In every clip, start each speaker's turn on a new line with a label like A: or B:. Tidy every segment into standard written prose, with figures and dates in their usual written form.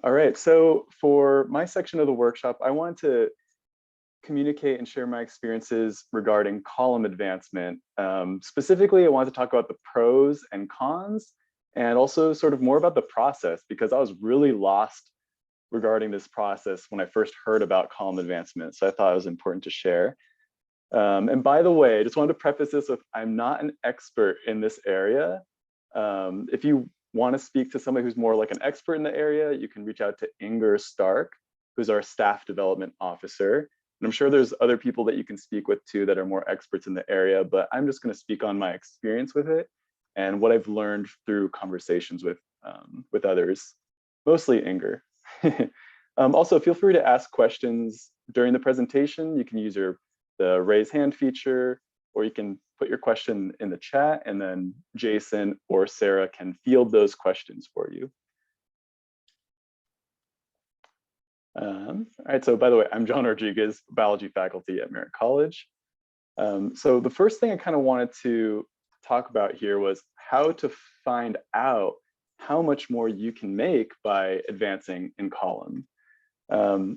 A: All right, so for my section of the workshop, I want to communicate and share my experiences regarding column advancement. Specifically, I want to talk about the pros and cons, and also sort of more about the process, because I was really lost regarding this process when I first heard about column advancement. So I thought it was important to share. And by the way, I just wanted to preface this with, I'm not an expert in this area. If you want to speak to somebody who's more like an expert in the area, you can reach out to Inger Stark, who's our staff development officer. And I'm sure there's other people that you can speak with too that are more experts in the area, but I'm just going to speak on my experience with it and what I've learned through conversations with others, mostly Inger. Also, feel free to ask questions during the presentation. You can use the raise hand feature, or you can put your question in the chat, and then Jason or Sarah can field those questions for you. All right, so by the way, I'm John Rodriguez, biology faculty at Merritt College. So the first thing I kind of wanted to talk about here was how to find out how much more you can make by advancing in column.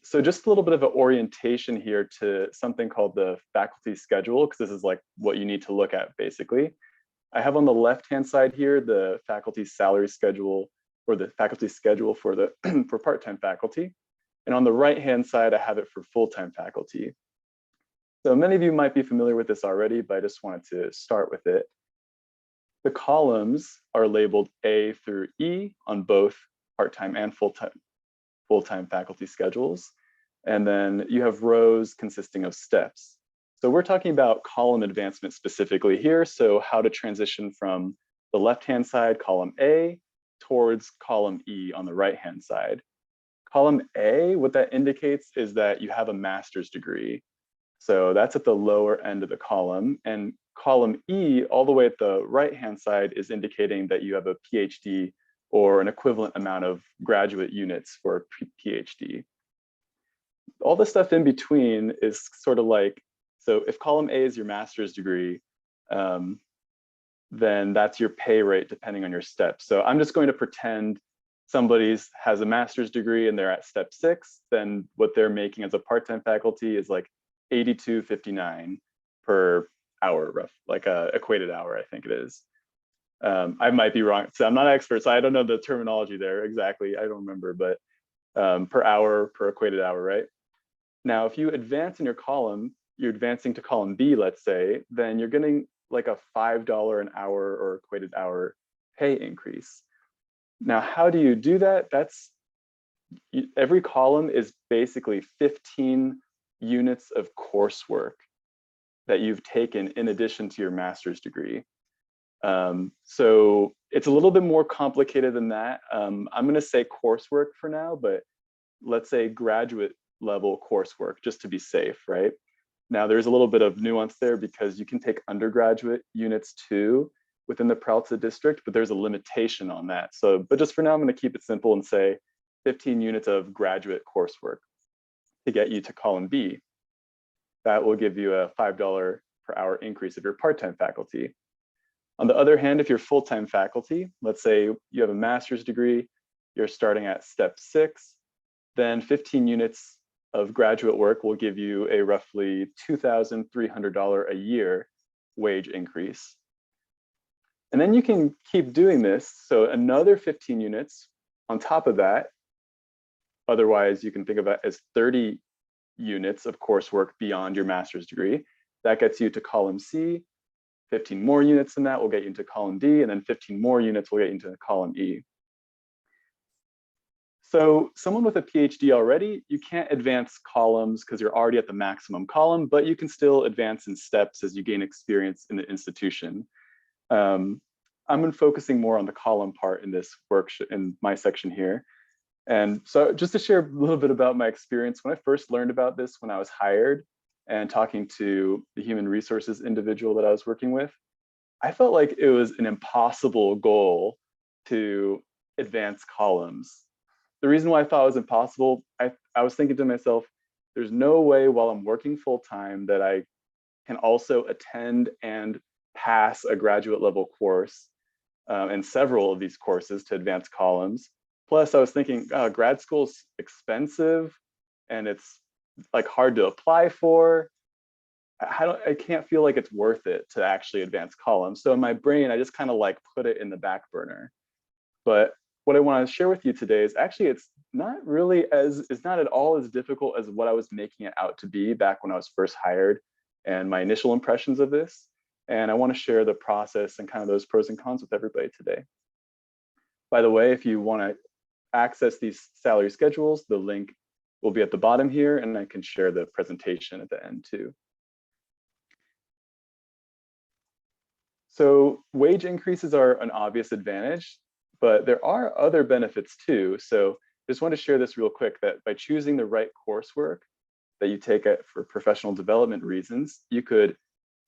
A: So just a little bit of an orientation here to something called the faculty schedule, because this is like what you need to look at basically. I have on the left-hand side here the faculty salary schedule, or the faculty schedule for the for part-time faculty. And on the right-hand side, I have it for full-time faculty. So many of you might be familiar with this already, but I just wanted to start with it. The columns are labeled A through E on both part-time and full-time faculty schedules. And then you have rows consisting of steps. So we're talking about column advancement specifically here. So how to transition from the left-hand side, column A, towards column E on the right-hand side. Column A, what that indicates is that you have a master's degree. So that's at the lower end of the column. And column E, all the way at the right-hand side, is indicating that you have a PhD or an equivalent amount of graduate units for a PhD. All the stuff in between is sort of like, so if column A is your master's degree, then that's your pay rate depending on your steps. So I'm just going to pretend somebody has a master's degree and they're at step 6, then what they're making as a part-time faculty is like $82.59 per hour, rough, like a equated hour, I think it is. I might be wrong. So I'm not an expert, so I don't know the terminology there exactly. I don't remember, but per hour, per equated hour, right? Now, if you advance in your column, you're advancing to column B, let's say, then you're getting like a $5 an hour or equated hour pay increase. Now, how do you do that? Every column is basically 15 units of coursework that you've taken in addition to your master's degree. So it's a little bit more complicated than that. I'm going to say coursework for now, but let's say graduate level coursework just to be safe, right? Now, there's a little bit of nuance there because you can take undergraduate units too within the Peralta district, but there's a limitation on that. So, but just for now, I'm going to keep it simple and say 15 units of graduate coursework to get you to column B. That will give you a $5 per hour increase if you're part-time faculty. On the other hand, if you're full-time faculty, let's say you have a master's degree, you're starting at step 6, then 15 units of graduate work will give you a roughly $2,300 a year wage increase. And then you can keep doing this. So another 15 units on top of that. Otherwise, you can think of it as 30 units of coursework beyond your master's degree. That gets you to column C. 15 more units than that will get you into column D, and then 15 more units will get you into column E. So someone with a PhD already, you can't advance columns because you're already at the maximum column, but you can still advance in steps as you gain experience in the institution. I'm focusing more on the column part in this workshop, in my section here. And so just to share a little bit about my experience, when I first learned about this when I was hired and talking to the human resources individual that I was working with, I felt like it was an impossible goal to advance columns. The reason why I thought it was impossible, I was thinking to myself, there's no way while I'm working full-time that I can also attend and pass a graduate level course and several of these courses to advance columns, Plus I was thinking, grad school's expensive and it's like hard to apply for. I can't feel like it's worth it to actually advance columns. So in my brain, I just kind of like put it in the back burner. But what I want to share with you today is actually it's not at all as difficult as what I was making it out to be back when I was first hired and my initial impressions of this. And I want to share the process and kind of those pros and cons with everybody today. By the way, if you want to access these salary schedules, the link will be at the bottom here, and I can share the presentation at the end too. So wage increases are an obvious advantage, but there are other benefits too. So just want to share this real quick, that by choosing the right coursework that you take for professional development reasons, you could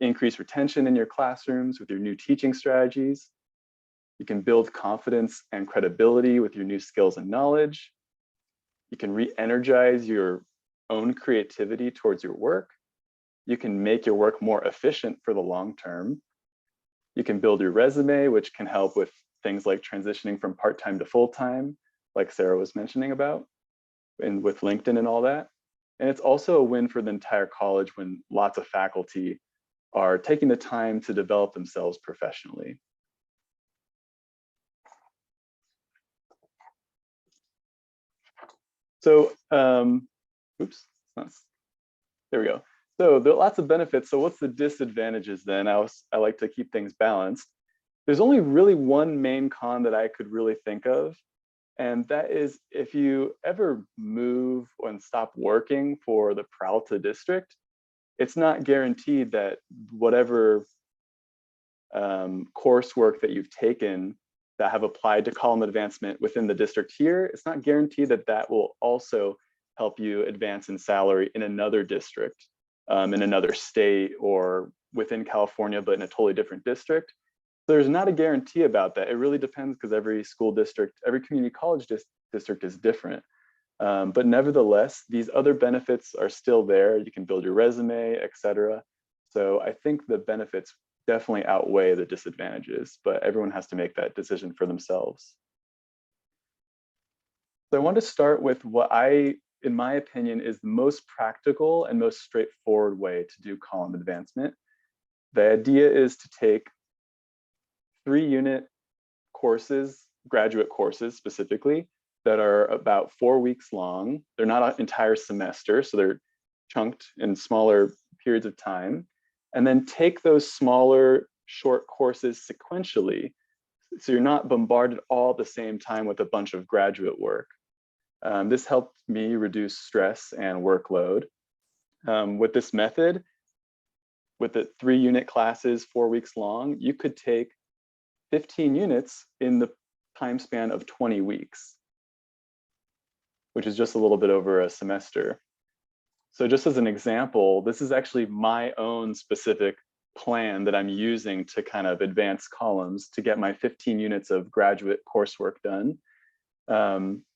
A: increase retention in your classrooms with your new teaching strategies. You can build confidence and credibility with your new skills and knowledge. You can re-energize your own creativity towards your work. You can make your work more efficient for the long term. You can build your resume, which can help with things like transitioning from part-time to full-time, like Sarah was mentioning about, and with LinkedIn and all that. And it's also a win for the entire college when lots of faculty are taking the time to develop themselves professionally. So, oops, there we go. So there are lots of benefits. So what's the disadvantages then? I like to keep things balanced. There's only really one main con that I could really think of. And that is if you ever move and stop working for the Peralta district, it's not guaranteed that whatever coursework that you've taken that have applied to column advancement within the district here, it's not guaranteed that that will also help you advance in salary in another district, in another state, or within California, but in a totally different district. So there's not a guarantee about that. It really depends, because every school district, every community college district is different. But nevertheless, these other benefits are still there. You can build your resume, etc. So I think the benefits definitely outweigh the disadvantages, but everyone has to make that decision for themselves. So I want to start with what in my opinion, is the most practical and most straightforward way to do column advancement. The idea is to take 3-unit courses, graduate courses specifically, that are about 4 weeks long. They're not an entire semester, so they're chunked in smaller periods of time. And then take those smaller, short courses sequentially, so you're not bombarded all at the same time with a bunch of graduate work. This helped me reduce stress and workload. With this method, with the 3-unit classes, 4 weeks long, you could take 15 units in the time span of 20 weeks, which is just a little bit over a semester. So just as an example, this is actually my own specific plan that I'm using to kind of advance columns to get my 15 units of graduate coursework done.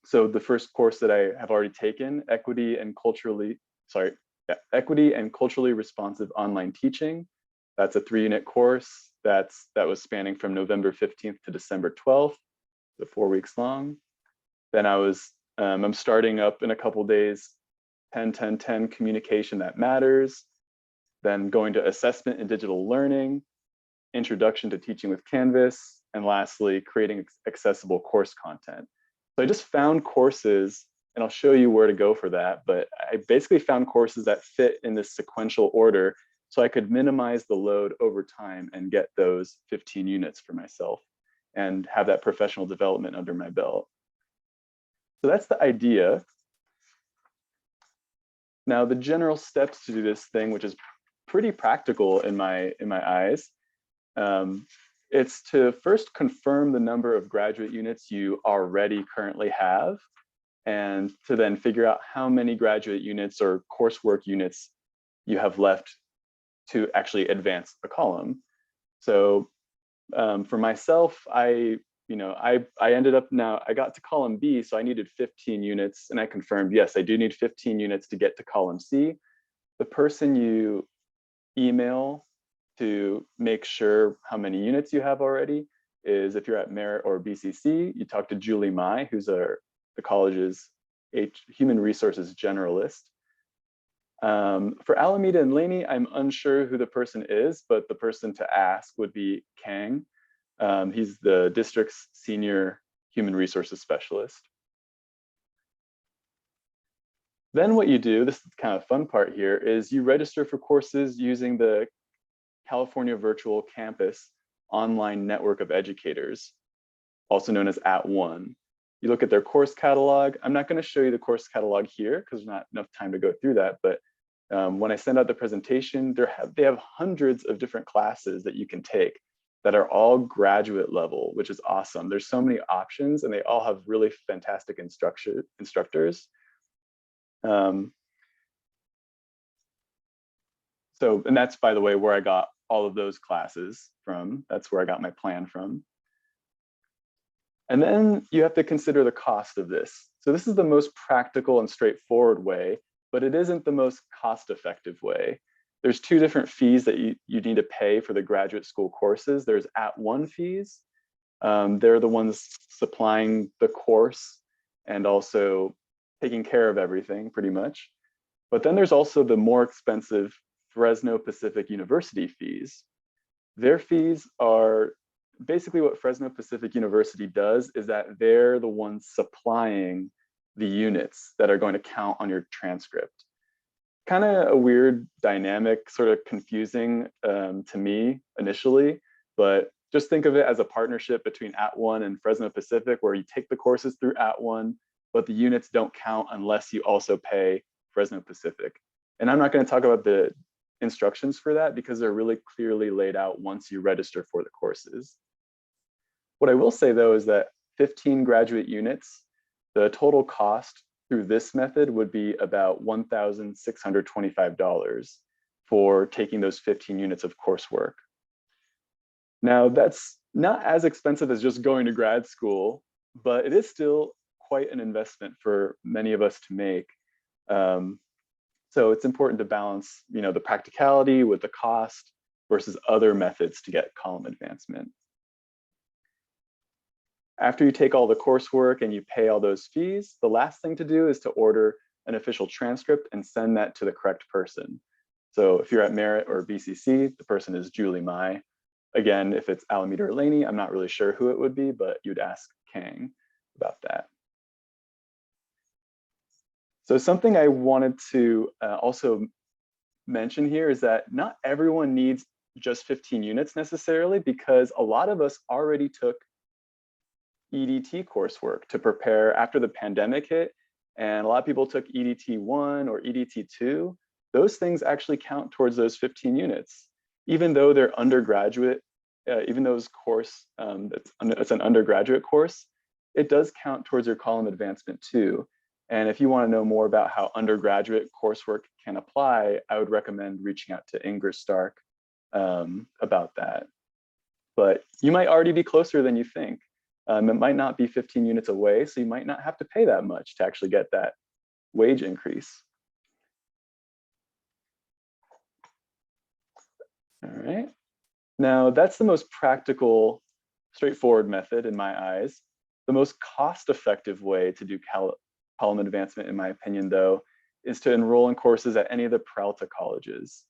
A: So the first course that I have already taken, Equity and Culturally Responsive Online Teaching. That's a 3-unit course that was spanning from November 15th to December 12th, so 4 weeks long. Then I'm starting up in a couple days 10-10-10 Communication That Matters, then going to Assessment in Digital Learning, Introduction to Teaching with Canvas, and lastly, Creating Accessible Course Content. So I just found courses, and I'll show you where to go for that, but I basically found courses that fit in this sequential order so I could minimize the load over time and get those 15 units for myself and have that professional development under my belt. So that's the idea. Now, the general steps to do this thing, which is pretty practical in my eyes, it's to first confirm the number of graduate units you already currently have, and to then figure out how many graduate units or coursework units you have left to actually advance a column. So for myself, I ended up I got to column B, so I needed 15 units, and I confirmed, yes, I do need 15 units to get to column C. The person you email to make sure how many units you have already is if you're at Merit or BCC, you talk to Julie Mai, who's the college's human resources generalist. For Alameda and Laney, I'm unsure who the person is, but the person to ask would be Khang. He's the district's senior human resources specialist. Then what you do, this is kind of fun part here, is you register for courses using the California Virtual Campus online network of educators, also known as @ONE. You look at their course catalog. I'm not going to show you the course catalog here because there's not enough time to go through that, but when I send out the presentation, they have hundreds of different classes that you can take that are all graduate level, which is awesome. There's so many options and they all have really fantastic instructors. And that's, by the way, where I got all of those classes from. That's where I got my plan from. And then you have to consider the cost of this. So this is the most practical and straightforward way, but it isn't the most cost-effective way. There's two different fees that you need to pay for the graduate school courses. There's @ONE fees. They're the ones supplying the course and also taking care of everything pretty much. But then there's also the more expensive Fresno Pacific University fees. Their fees are basically what Fresno Pacific University does is that they're the ones supplying the units that are going to count on your transcript. Kind of a weird dynamic, sort of confusing to me initially, but just think of it as a partnership between @ONE and Fresno Pacific, where you take the courses through @ONE, but the units don't count unless you also pay Fresno Pacific. And I'm not going to talk about the instructions for that because they're really clearly laid out once you register for the courses. What I will say though is that 15 graduate units, the total cost through this method would be about $1,625 for taking those 15 units of coursework. Now that's not as expensive as just going to grad school, but it is still quite an investment for many of us to make. So it's important to balance, the practicality with the cost versus other methods to get column advancement. After you take all the coursework and you pay all those fees, the last thing to do is to order an official transcript and send that to the correct person. So if you're at Merit or BCC, the person is Julie Mai. Again, if it's Alameda or Laney, I'm not really sure who it would be, but you'd ask Khang about that. So something I wanted to also mention here is that not everyone needs just 15 units necessarily, because a lot of us already took EDT coursework to prepare after the pandemic hit, and a lot of people took EDT 1 or EDT 2. Those things actually count towards those 15 units, even though they're undergraduate. Even though it's course, it's an undergraduate course, it does count towards your column advancement too. And if you want to know more about how undergraduate coursework can apply, I would recommend reaching out to Ingrid Stark about that. But you might already be closer than you think. It might not be 15 units away, so you might not have to pay that much to actually get that wage increase. All right. Now, that's the most practical, straightforward method in my eyes. The most cost-effective way to do column advancement, in my opinion, though, is to enroll in courses at any of the Peralta colleges.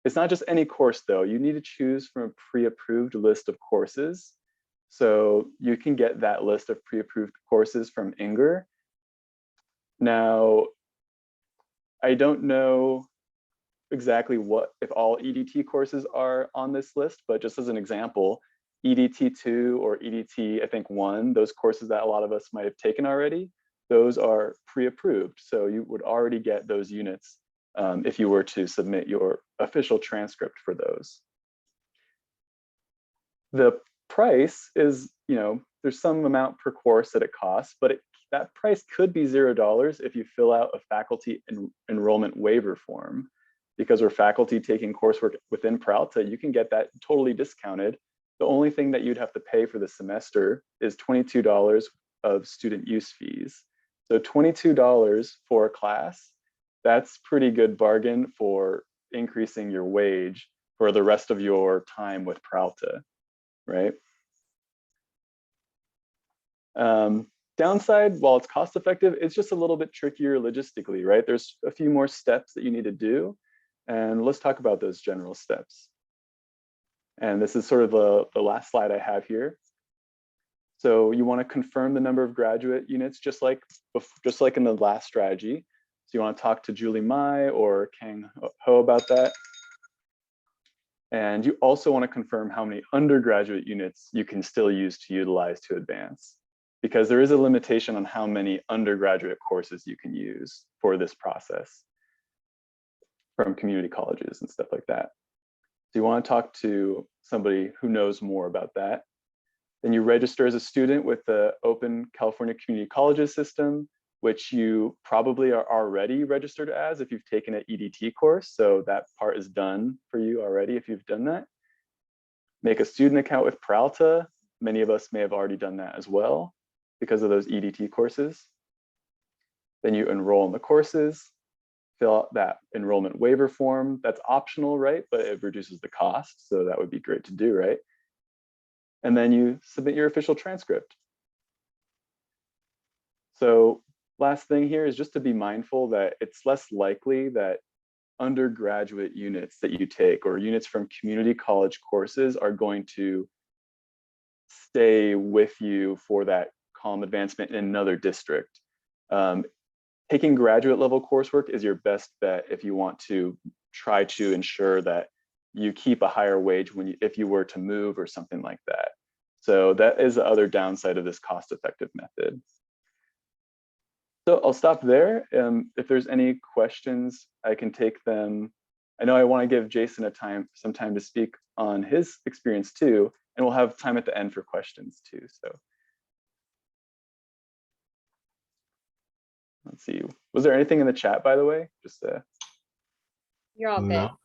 A: It's not just any course, though. You need to choose from a pre-approved list of courses. So you can get that list of pre-approved courses from Ingrid. Now, I don't know exactly if all EDT courses are on this list, but just as an example, EDT 2 or EDT, I think 1, those courses that a lot of us might have taken already, those are pre-approved. So you would already get those units if you were to submit your official transcript for those. The price is, there's some amount per course that it costs, but that price could be $0 if you fill out a faculty enrollment waiver form. Because we're faculty taking coursework within Peralta, you can get that totally discounted. The only thing that you'd have to pay for the semester is $22 of student use fees. So $22 for a class, that's pretty good bargain for increasing your wage for the rest of your time with Peralta, right? Downside, while it's cost effective, it's just a little bit trickier logistically, right? There's a few more steps that you need to do. And let's talk about those general steps. And this is sort of the last slide I have here. So you want to confirm the number of graduate units, just like in the last strategy. So you want to talk to Julie Mai or Khang Ho about that. And you also want to confirm how many undergraduate units you can still use to utilize to advance, because there is a limitation on how many undergraduate courses you can use for this process from community colleges and stuff like that. So you want to talk to somebody who knows more about that. Then you register as a student with the Open California Community Colleges system, which you probably are already registered as if you've taken an EDT course. So that part is done for you already if you've done that. Make a student account with Peralta. Many of us may have already done that as well because of those EDT courses. Then you enroll in the courses, fill out that enrollment waiver form. That's optional, right? But it reduces the cost. So that would be great to do, right? And then you submit your official transcript. So last thing here is just to be mindful that it's less likely that undergraduate units that you take or units from community college courses are going to stay with you for that column advancement in another district. Taking graduate level coursework is your best bet if you want to try to ensure that you keep a higher wage if you were to move or something like that. So that is the other downside of this cost-effective method. So I'll stop there. If there's any questions, I can take them. I know I want to give Jason some time to speak on his experience too, and we'll have time at the end for questions too. So let's see. Was there anything in the chat, by the way? Just
B: You're all good.
C: No.